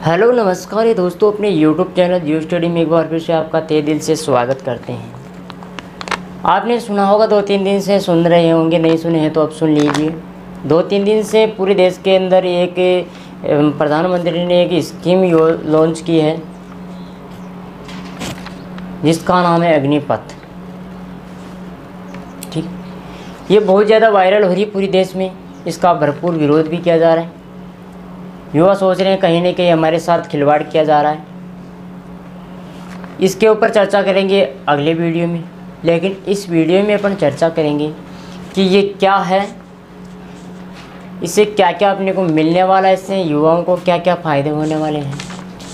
Hello नमस्कार ये दोस्तों, अपने YouTube चैनल जियो स्टडी में एक बार फिर से आपका तहे दिल से स्वागत करते हैं। आपने सुना होगा, 2-3 दिन से सुन रहे होंगे, नहीं सुने हैं तो अब सुन लीजिए। 2-3 दिन से पूरे देश के अंदर एक प्रधानमंत्री ने एक स्कीम लॉन्च की है जिसका नाम है अग्निपथ। ठीक, ये बहुत ज़्यादा वायरल हो रही है पूरे देश में। इसका भरपूर विरोध भी किया जा रहा है। युवा सोच रहे हैं कहीं ना कहीं हमारे साथ खिलवाड़ किया जा रहा है। इसके ऊपर चर्चा करेंगे अगले वीडियो में, लेकिन इस वीडियो में अपन चर्चा करेंगे कि ये क्या है, इससे क्या क्या अपने को मिलने वाला है, इससे युवाओं को क्या क्या फ़ायदे होने वाले हैं,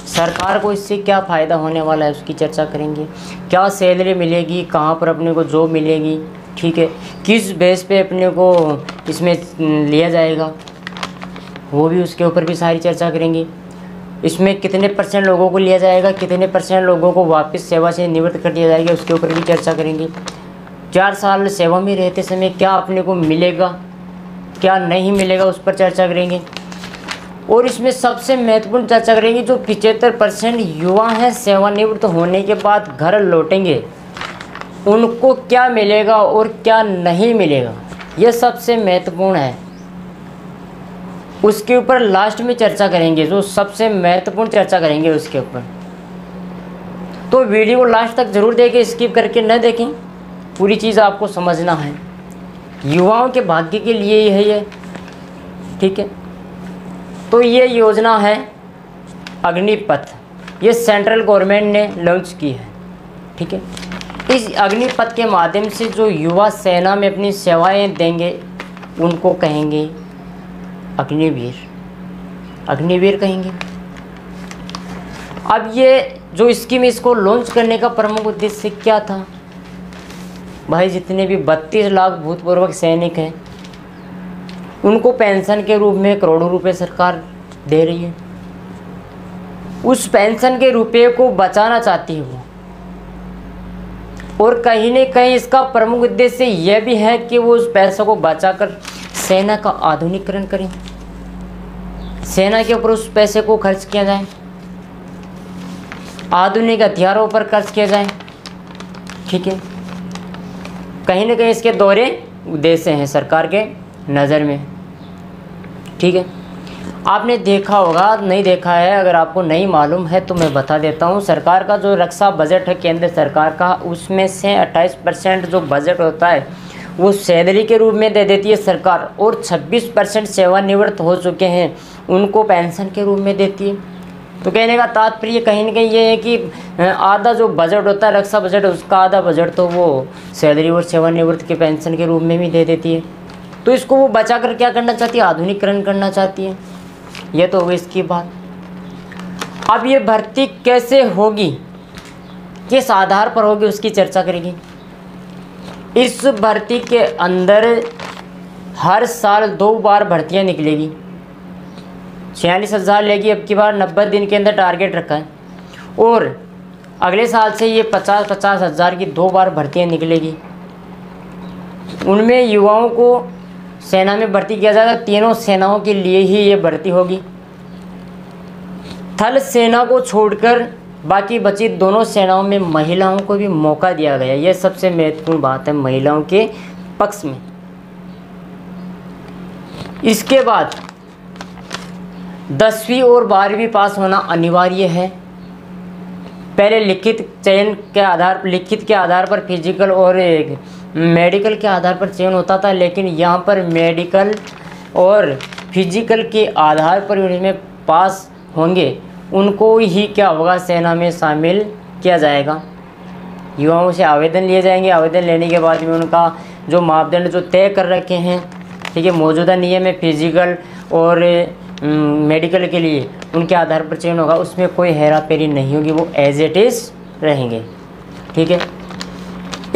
सरकार को इससे क्या फ़ायदा होने वाला है उसकी चर्चा करेंगे। क्या सैलरी मिलेगी, कहाँ पर अपने को जॉब मिलेगी, ठीक है, किस बेस पे अपने को इसमें लिया जाएगा, वो भी उसके ऊपर भी सारी चर्चा करेंगे। इसमें कितने % लोगों को लिया जाएगा, कितने % लोगों को वापस सेवा से निवृत्त कर दिया जाएगा, उसके ऊपर भी चर्चा करेंगे। 4 साल सेवा में रहते समय क्या अपने को मिलेगा, क्या नहीं मिलेगा, उस पर चर्चा करेंगे। और इसमें सबसे महत्वपूर्ण चर्चा करेंगे, जो 75% युवा हैं सेवानिवृत्त होने के बाद घर लौटेंगे, उनको क्या मिलेगा और क्या नहीं मिलेगा, यह सबसे महत्वपूर्ण है। उसके ऊपर लास्ट में चर्चा करेंगे, जो सबसे महत्वपूर्ण चर्चा करेंगे उसके ऊपर। तो वीडियो को लास्ट तक ज़रूर देखें, स्किप करके न देखें, पूरी चीज़ आपको समझना है। युवाओं के भाग्य के लिए ही है ये, ठीक है। तो ये योजना है अग्निपथ, ये सेंट्रल गवर्नमेंट ने लॉन्च की है, ठीक है। इस अग्निपथ के माध्यम से जो युवा सेना में अपनी सेवाएं देंगे उनको कहेंगे अग्निवीर, अग्निवीर कहेंगे। अब ये जो स्कीम, इसको लॉन्च करने का प्रमुख उद्देश्य क्या था भाई? जितने भी 32 लाख भूतपूर्व सैनिक हैं उनको पेंशन के रूप में करोड़ों रुपए सरकार दे रही है। उस पेंशन के रुपये को बचाना चाहती है वो, और कहीं न कहीं इसका प्रमुख उद्देश्य यह भी है कि वो उस पैसों को बचाकर सेना का आधुनिकीकरण करें, सेना के ऊपर उस पैसे को खर्च किया जाए, आधुनिक हथियारों पर खर्च किया जाए, ठीक है। कहीं ना कहीं इसके दोहरे उद्देश्य हैं सरकार के नज़र में, ठीक है। आपने देखा होगा, नहीं देखा है, अगर आपको नहीं मालूम है तो मैं बता देता हूँ। सरकार का जो रक्षा बजट है केंद्र सरकार का, उसमें से 28% जो बजट होता है वो सैलरी के रूप में दे देती है सरकार, और 26% सेवानिवृत्त हो चुके हैं उनको पेंशन के रूप में देती है। तो कहने का तात्पर्य कहीं ना कहीं ये है कि आधा जो बजट होता है रक्षा बजट, उसका आधा बजट तो वो सैलरी और सेवानिवृत्त के पेंशन के रूप में भी दे देती है। तो इसको वो बचा कर क्या करना चाहती है? आधुनिकीकरण करना चाहती है। ये तो होगी इसकी बात। अब ये भर्ती कैसे होगी, किस आधार पर होगी, उसकी चर्चा करेंगे। इस भर्ती के अंदर हर साल 2 बार भर्तियां निकलेगी। 46,000 लेगी अब की बार, 90 दिन के अंदर टारगेट रखा है, और अगले साल से ये 50-50 हज़ार की 2 बार भर्तियां निकलेगी। उनमें युवाओं को सेना में भर्ती किया जाएगा। तीनों सेनाओं के लिए ही ये भर्ती होगी। थल सेना को छोड़कर बाकी बची दोनों सेनाओं में महिलाओं को भी मौका दिया गया। यह सबसे महत्वपूर्ण बात है महिलाओं के पक्ष में। इसके बाद 10वीं और 12वीं पास होना अनिवार्य है। पहले लिखित के आधार पर फिजिकल और मेडिकल के आधार पर चयन होता था, लेकिन यहाँ पर मेडिकल और फिजिकल के आधार पर उनमें पास होंगे उनको ही क्या होगा, सेना में शामिल किया जाएगा। युवाओं से आवेदन लिए जाएंगे। आवेदन लेने के बाद में उनका जो मापदंड जो तय कर रखे हैं, ठीक है, मौजूदा नियम है फिजिकल और मेडिकल के लिए, उनके आधार पर चयन होगा। उसमें कोई हेरा फेरी नहीं होगी, वो एज इट इज़ रहेंगे, ठीक है।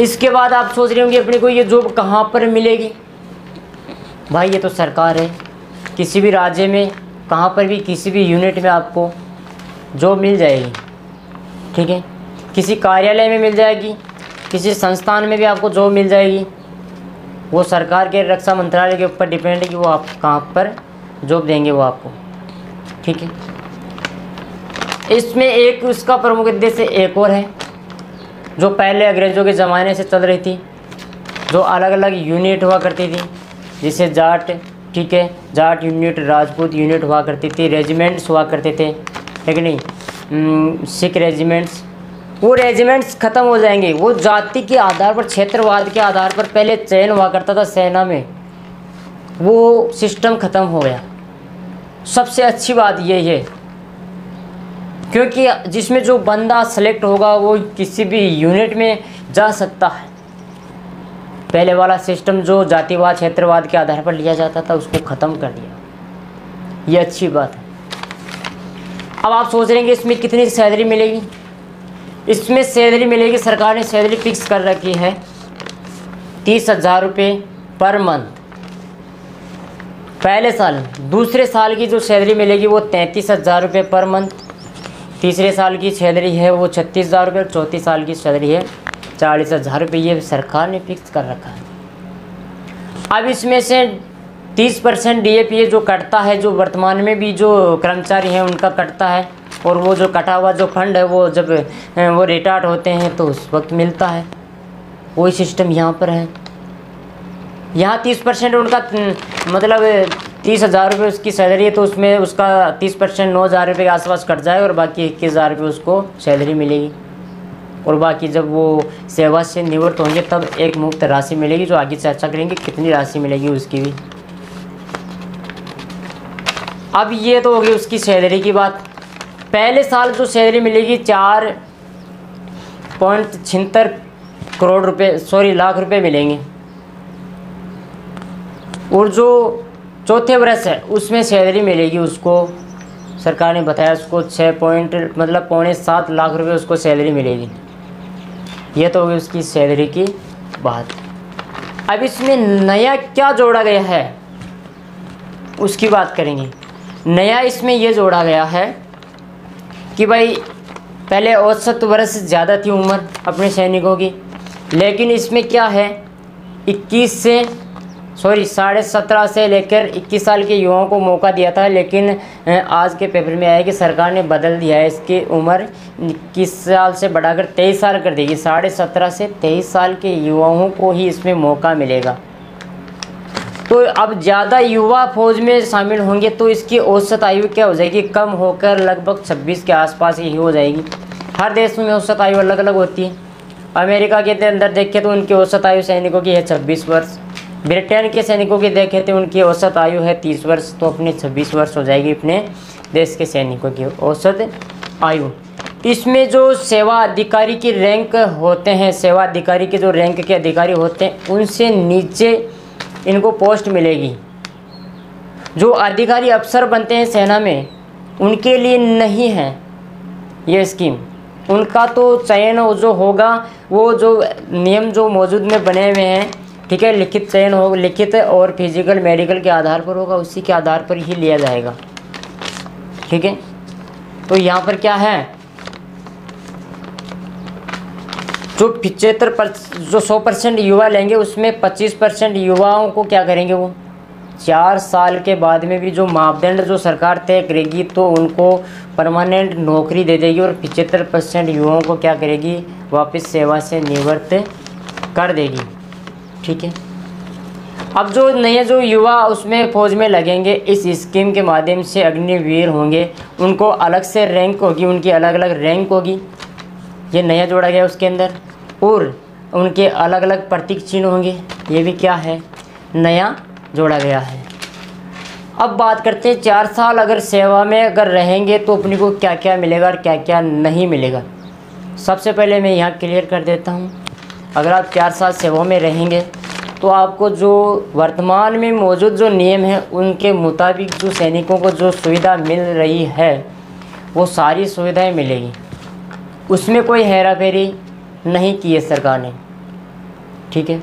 इसके बाद आप सोच रहे होंगे अपने को ये जॉब कहाँ पर मिलेगी? भाई ये तो सरकार है, किसी भी राज्य में कहाँ पर भी किसी भी यूनिट में आपको जॉब मिल जाएगी, ठीक है। किसी कार्यालय में मिल जाएगी, किसी संस्थान में भी आपको जॉब मिल जाएगी, वो सरकार के रक्षा मंत्रालय के ऊपर डिपेंड है कि वो आप कहाँ पर जॉब देंगे वो आपको, ठीक है। इसमें एक उसका प्रमुख उद्देश्य एक और है, जो पहले अंग्रेज़ों के ज़माने से चल रही थी, जो अलग अलग यूनिट हुआ करती थी, जिसे जाट, ठीक है, जाट यूनिट, राजपूत यूनिट हुआ करती थी, रेजिमेंट्स हुआ करते थे, लेकिन नहीं, सिख रेजिमेंट्स, वो रेजिमेंट्स ख़त्म हो जाएंगे। वो जाति के आधार पर, क्षेत्रवाद के आधार पर पहले चयन हुआ करता था सेना में, वो सिस्टम ख़त्म हो गया। सबसे अच्छी बात ये है, क्योंकि जिसमें जो बंदा सेलेक्ट होगा वो किसी भी यूनिट में जा सकता है। पहले वाला सिस्टम जो जातिवाद, क्षेत्रवाद के आधार पर लिया जाता था, उसको ख़त्म कर दिया। ये अच्छी बात है। अब आप सोच रहे हैं कि इसमें कितनी सैलरी मिलेगी? इसमें सैलरी मिलेगी, सरकार ने सैलरी फिक्स कर रखी है 30,000 रुपये पर मंथ पहले साल। दूसरे साल की जो सैलरी मिलेगी वो 33,000 रुपये पर मंथ। तीसरे साल की सैलरी है वो 36,000 रुपये। चौथी साल की सैलरी है 40,000 रुपये। ये सरकार ने फिक्स कर रखा है। अब इसमें से 30% DAPA जो कटता है, जो वर्तमान में भी जो कर्मचारी हैं उनका कटता है, और वो जो कटा हुआ जो फंड है वो जब वो रिटायर्ड होते हैं तो उस वक्त मिलता है। वही सिस्टम यहाँ पर है। यहाँ 30% उनका, मतलब 30,000 रुपये उसकी सैलरी है, तो उसमें उसका 30% 9,000 रुपये के आसपास कट जाए, और बाकी 21,000 रुपये उसको सैलरी मिलेगी। और बाकी जब वो सेवा से निवृत्त होंगे तब एक मुफ्त राशि मिलेगी, जो आगे चर्चा करेंगे कितनी राशि मिलेगी उसकी भी। अब ये तो होगी उसकी सैलरी की बात। पहले साल जो सैलरी मिलेगी 4.76 करोड़ रुपए, लाख रुपए मिलेंगे। और जो चौथे वर्ष है उसमें सैलरी मिलेगी उसको, सरकार ने बताया उसको 6.7 लाख रुपए उसको सैलरी मिलेगी। ये तो होगी उसकी सैलरी की बात। अब इसमें नया क्या जोड़ा गया है उसकी बात करेंगे। नया इसमें ये जोड़ा गया है कि भाई पहले औसत वर्ष ज़्यादा थी उम्र अपने सैनिकों की, लेकिन इसमें क्या है 17.5 से लेकर 21 साल के युवाओं को मौका दिया था, लेकिन आज के पेपर में आया कि सरकार ने बदल दिया है। इसकी उम्र 21 साल से बढ़ाकर 23 साल कर देगी। 17.5 से 23 साल के युवाओं को ही इसमें मौका मिलेगा। तो अब ज़्यादा युवा फौज में शामिल होंगे तो इसकी औसत आयु क्या हो जाएगी, कम होकर लगभग 26 के आसपास ही हो जाएगी। हर देश में औसत आयु अलग अलग होती है। अमेरिका के अंदर देखें तो उनकी औसत आयु सैनिकों की है 26 वर्ष। ब्रिटेन के सैनिकों की देखें तो उनकी औसत आयु है 30 वर्ष। तो अपने 26 वर्ष हो जाएगी अपने देश के सैनिकों की औसत आयु। इसमें जो सेवा अधिकारी की रैंक होते हैं, सेवा अधिकारी के जो रैंक के अधिकारी होते हैं, उनसे नीचे इनको पोस्ट मिलेगी। जो अधिकारी अफसर बनते हैं सेना में, उनके लिए नहीं है ये स्कीम। उनका तो चयन जो होगा वो जो नियम जो मौजूद में बने हुए हैं, ठीक है, लिखित चयन होगा, लिखित और फिजिकल मेडिकल के आधार पर होगा, उसी के आधार पर ही लिया जाएगा, ठीक है। तो यहाँ पर क्या है, जो 100% युवा लेंगे उसमें 25% युवाओं को क्या करेंगे, वो 4 साल के बाद में भी जो मापदंड जो सरकार तय करेगी तो उनको परमानेंट नौकरी दे देगी, और 75% युवाओं को क्या करेगी, वापस सेवा से निवृत्त कर देगी, ठीक है। अब जो नए जो युवा उसमें फौज में लगेंगे, इस स्कीम के माध्यम से अग्निवीर होंगे, उनको अलग से रैंक होगी, उनकी अलग अलग रैंक होगी। ये नया जोड़ा गया उसके अंदर, और उनके अलग अलग प्रतीक चिन्ह होंगे। ये भी क्या है, नया जोड़ा गया है। अब बात करते हैं 4 साल अगर सेवा में अगर रहेंगे तो अपने को क्या क्या मिलेगा और क्या क्या नहीं मिलेगा। सबसे पहले मैं यहाँ क्लियर कर देता हूँ, अगर आप 4 साल सेवा में रहेंगे तो आपको जो वर्तमान में मौजूद जो नियम है उनके मुताबिक जो सैनिकों को जो सुविधा मिल रही है वो सारी सुविधाएं मिलेगी। उसमें कोई हेरा फेरी नहीं की है सरकार ने, ठीक है।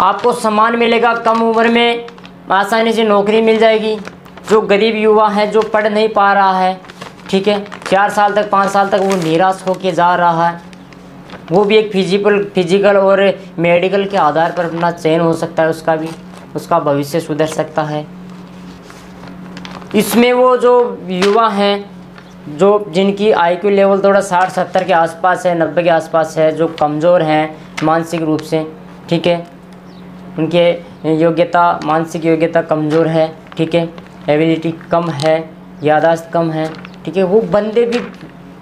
आपको सम्मान मिलेगा, कम उम्र में आसानी से नौकरी मिल जाएगी। जो गरीब युवा है, जो पढ़ नहीं पा रहा है, ठीक है, 4 साल तक 5 साल तक वो निराश होकर जा रहा है, वो भी एक फिजिकल और मेडिकल के आधार पर अपना चयन हो सकता है, उसका भी उसका भविष्य सुधर सकता है। इसमें वो जो युवा हैं जो जिनकी आईक्यू लेवल थोड़ा 60-70 के आसपास है, 90 के आसपास है, जो कमज़ोर हैं मानसिक रूप से, ठीक है, उनके योग्यता मानसिक योग्यता कमज़ोर है, ठीक है, एबिलिटी कम है, याददाश्त कम है, ठीक है, वो बंदे भी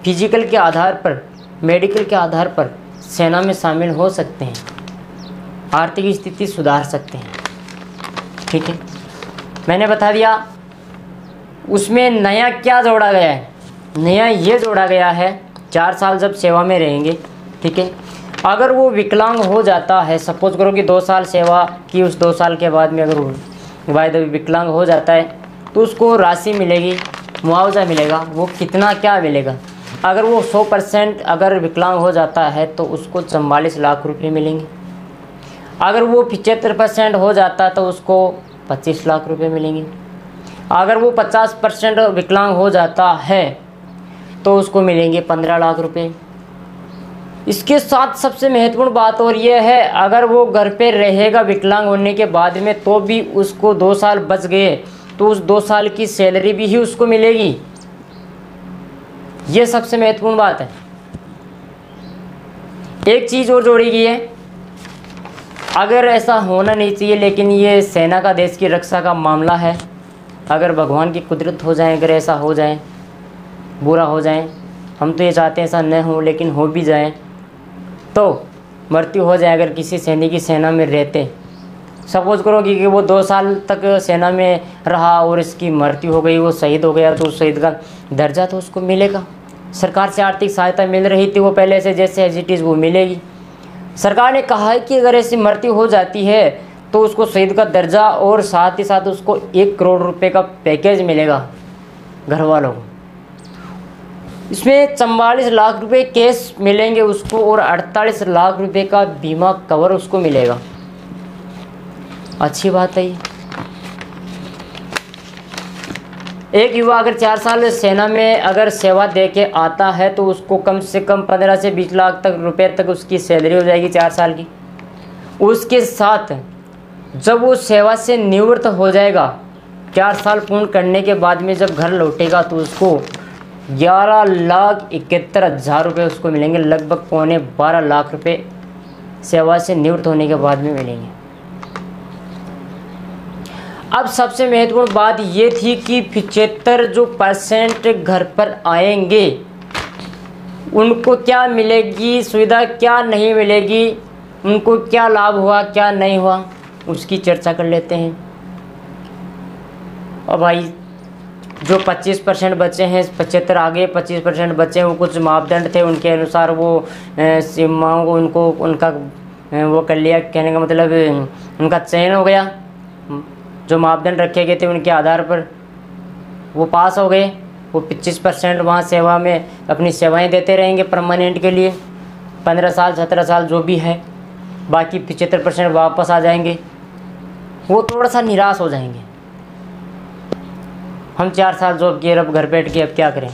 फिजिकल के आधार पर मेडिकल के आधार पर सेना में शामिल हो सकते हैं, आर्थिक स्थिति सुधार सकते हैं, ठीक है। मैंने बता दिया उसमें नया क्या जोड़ा गया है। नया ये जोड़ा गया है 4 साल जब सेवा में रहेंगे, ठीक है, अगर वो विकलांग हो जाता है, सपोज करो कि 2 साल सेवा की, उस 2 साल के बाद में अगर वो बाय द वे विकलांग हो जाता है तो उसको राशि मिलेगी, मुआवजा मिलेगा। वो कितना क्या मिलेगा, अगर वो 100% अगर विकलांग हो जाता है तो उसको 44 लाख रुपए मिलेंगे। अगर वो 75% हो जाता है तो उसको 25 लाख रुपए मिलेंगे। अगर वो 50% विकलांग हो जाता है तो उसको मिलेंगे 15 लाख रुपए। इसके साथ सबसे महत्वपूर्ण बात और ये है, अगर वो घर पे रहेगा विकलांग होने के बाद में तो भी उसको 2 साल बच गए तो उस 2 साल की सैलरी भी ही उसको मिलेगी। ये सबसे महत्वपूर्ण बात है। एक चीज़ और जोड़ी गई है, अगर ऐसा होना नहीं चाहिए लेकिन ये सेना का देश की रक्षा का मामला है, अगर भगवान की कुदरत हो जाए, अगर ऐसा हो जाए, बुरा हो जाए, हम तो ये चाहते हैं ऐसा न हो, लेकिन हो भी जाए तो मृत्यु हो जाए अगर किसी सैनिक की सेना में रहते, सपोज करो कि वो 2 साल तक सेना में रहा और इसकी मृत्यु हो गई, वो शहीद हो गया, तो उस शहीद का दर्जा तो उसको मिलेगा। सरकार से आर्थिक सहायता मिल रही थी वो पहले से जैसे एज इट इज़ वो मिलेगी। सरकार ने कहा है कि अगर ऐसी मृत्यु हो जाती है तो उसको शहीद का दर्जा और साथ ही साथ उसको 1 करोड़ रुपए का पैकेज मिलेगा घर वालों को। इसमें 44 लाख रुपए कैश मिलेंगे उसको और 48 लाख रुपए का बीमा कवर उसको मिलेगा। अच्छी बात है ये। एक युवा अगर 4 साल सेना में अगर सेवा दे के आता है तो उसको कम से कम 15 से 20 लाख तक रुपए तक उसकी सैलरी हो जाएगी 4 साल की। उसके साथ जब वो सेवा से निवृत्त हो जाएगा, 4 साल पूर्ण करने के बाद में जब घर लौटेगा तो उसको 11,71,000 रुपये उसको मिलेंगे, लगभग 12.25 लाख रुपये सेवा से निवृत्त होने के बाद में मिलेंगे। अब सबसे महत्वपूर्ण बात ये थी कि 75% घर पर आएंगे उनको क्या मिलेगी सुविधा, क्या नहीं मिलेगी, उनको क्या लाभ हुआ क्या नहीं हुआ, उसकी चर्चा कर लेते हैं। और भाई जो 25% बच्चे हैं, 75 आगे 25% बच्चे हैं, वो कुछ मापदंड थे उनके अनुसार वो सीमाओं को उनको उनका वो कर लिया, कहने का मतलब उनका चयन हो गया, जो मापदंड रखे गए थे उनके आधार पर वो पास हो गए। वो 25% वहाँ सेवा में अपनी सेवाएं देते रहेंगे परमानेंट के लिए 15 साल 17 साल जो भी है, बाकी 75% वापस आ जाएंगे। वो थोड़ा सा निराश हो जाएंगे, हम 4 साल जॉब किए अब घर बैठ के अब क्या करें।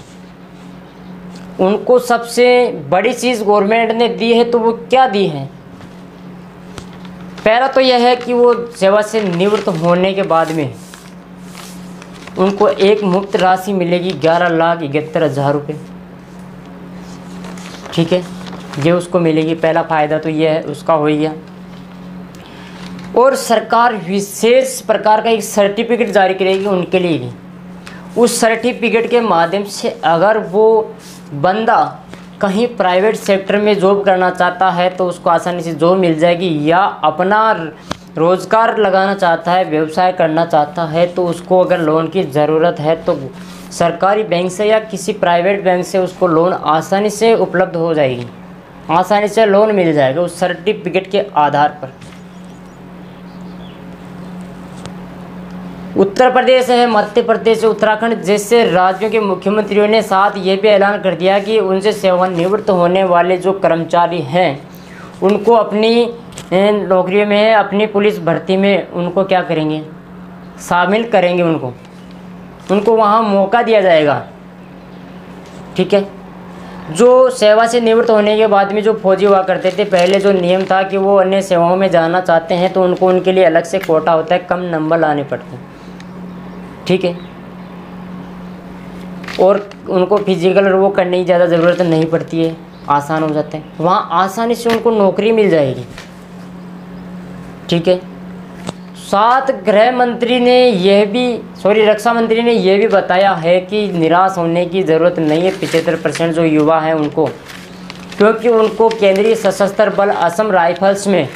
उनको सबसे बड़ी चीज़ गवर्नमेंट ने दी है तो वो क्या दी है, पहला तो यह है कि वो सेवा से निवृत्त होने के बाद में उनको एक मुफ्त राशि मिलेगी 11,71,000 रुपये, ठीक है, ये उसको मिलेगी। पहला फ़ायदा तो ये है, उसका हो गया। और सरकार विशेष प्रकार का एक सर्टिफिकेट जारी करेगी उनके लिए भी। उस सर्टिफिकेट के माध्यम से अगर वो बंदा कहीं प्राइवेट सेक्टर में जॉब करना चाहता है तो उसको आसानी से जॉब मिल जाएगी, या अपना रोज़गार लगाना चाहता है, व्यवसाय करना चाहता है, तो उसको अगर लोन की ज़रूरत है तो सरकारी बैंक से या किसी प्राइवेट बैंक से उसको लोन आसानी से उपलब्ध हो जाएगी, आसानी से लोन मिल जाएगा उस सर्टिफिकेट के आधार पर। उत्तर प्रदेश है, मध्य प्रदेश, उत्तराखंड जैसे राज्यों के मुख्यमंत्रियों ने साथ ये भी ऐलान कर दिया कि उनसे सेवानिवृत्त होने वाले जो कर्मचारी हैं उनको अपनी नौकरियों में, अपनी पुलिस भर्ती में उनको क्या करेंगे, शामिल करेंगे, उनको वहाँ मौका दिया जाएगा, ठीक है। जो सेवा से निवृत्त होने के बाद में जो फौजी हुआ करते थे, पहले जो नियम था कि वो अन्य सेवाओं में जाना चाहते हैं तो उनको उनके लिए अलग से कोटा होता है, कम नंबर लाने पड़ते हैं, ठीक है। और उनको फिजिकल वो करने की ज़्यादा ज़रूरत नहीं पड़ती है, आसान हो जाते हैं, वहाँ आसानी से उनको नौकरी मिल जाएगी, ठीक है। साथ रक्षा मंत्री ने यह भी बताया है कि निराश होने की ज़रूरत नहीं है 75% जो युवा हैं उनको, क्योंकि उनको केंद्रीय सशस्त्र बल असम राइफल्स में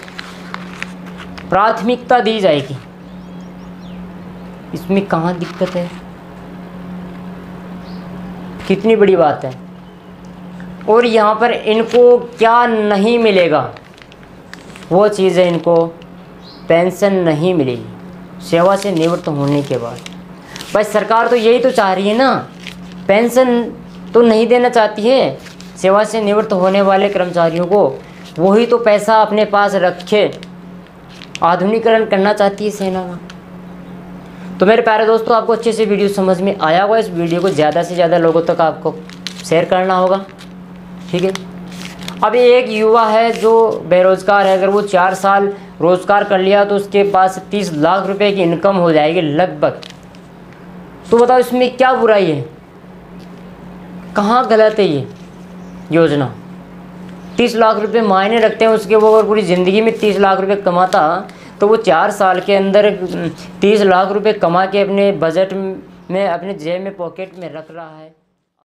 प्राथमिकता दी जाएगी। इसमें कहाँ दिक्कत है, कितनी बड़ी बात है। और यहाँ पर इनको क्या नहीं मिलेगा, वो चीज़ है, इनको पेंशन नहीं मिलेगी सेवा से निवृत्त होने के बाद। भाई सरकार तो यही तो चाह रही है ना, पेंशन तो नहीं देना चाहती है सेवा से निवृत्त होने वाले कर्मचारियों को, वही तो पैसा अपने पास रखे आधुनिकीकरण करना चाहती है सेना का। तो मेरे प्यारे दोस्तों, आपको अच्छे से वीडियो समझ में आया होगा। इस वीडियो को ज़्यादा से ज़्यादा लोगों तक आपको शेयर करना होगा, ठीक है। अब एक युवा है जो बेरोज़गार है, अगर वो 4 साल रोज़गार कर लिया तो उसके पास 30 लाख रुपए की इनकम हो जाएगी लगभग। तो बताओ इसमें क्या बुराई है, कहाँ गलत है ये योजना। 30 लाख रुपए मायने रखते हैं उसके, वो अगर पूरी ज़िंदगी में 30 लाख रुपए कमाता तो वो 4 साल के अंदर 30 लाख रुपए कमा के अपने बजट में अपने जेब में पॉकेट में रख रहा है।